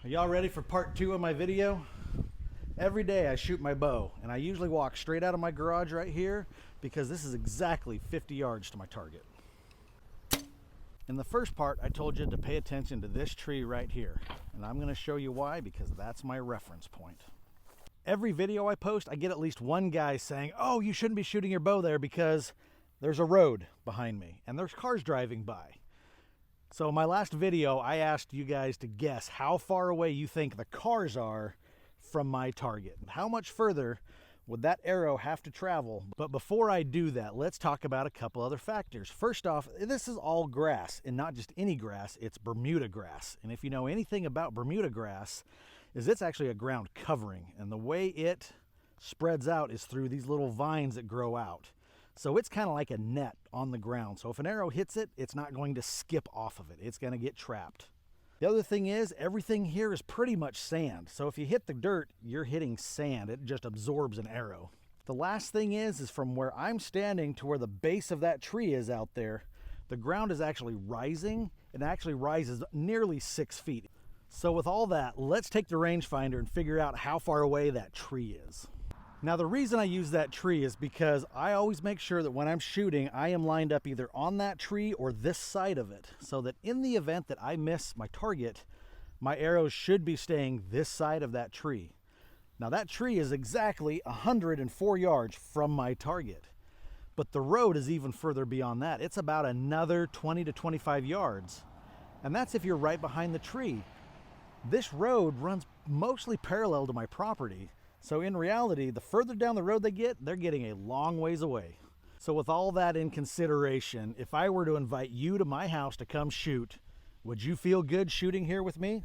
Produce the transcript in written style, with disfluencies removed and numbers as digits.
Are y'all ready for part 2 of my video? Every day I shoot my bow, and I usually walk straight out of my garage right here because this is exactly 50 yards to my target. In the first part, I told you to pay attention to this tree right here, and I'm going to show you why, because that's my reference point. Every video I post, I get at least one guy saying, "Oh, you shouldn't be shooting your bow there because there's a road behind me and there's cars driving by." So in my last video, I asked you guys to guess how far away you think the cars are from my target. How much further would that arrow have to travel? But before I do that, let's talk about a couple other factors. First off, this is all grass, and not just any grass, it's Bermuda grass. And if you know anything about Bermuda grass, it's actually a ground covering, and the way it spreads out is through these little vines that grow out. So it's kind of like a net on the ground. So if an arrow hits it, it's not going to skip off of it. It's going to get trapped. The other thing is, everything here is pretty much sand. So if you hit the dirt, you're hitting sand. It just absorbs an arrow. The last thing is from where I'm standing to where the base of that tree is out there, the ground is actually rising. It actually rises nearly 6 feet. So with all that, let's take the rangefinder and figure out how far away that tree is. Now the reason I use that tree is because I always make sure that when I'm shooting, I am lined up either on that tree or this side of it, so that in the event that I miss my target, my arrows should be staying this side of that tree. Now that tree is exactly 104 yards from my target, but the road is even further beyond that. It's about another 20 to 25 yards, and that's if you're right behind the tree. This road runs mostly parallel to my property. So in reality, the further down the road they get, they're getting a long ways away. So with all that in consideration, if I were to invite you to my house to come shoot, would you feel good shooting here with me?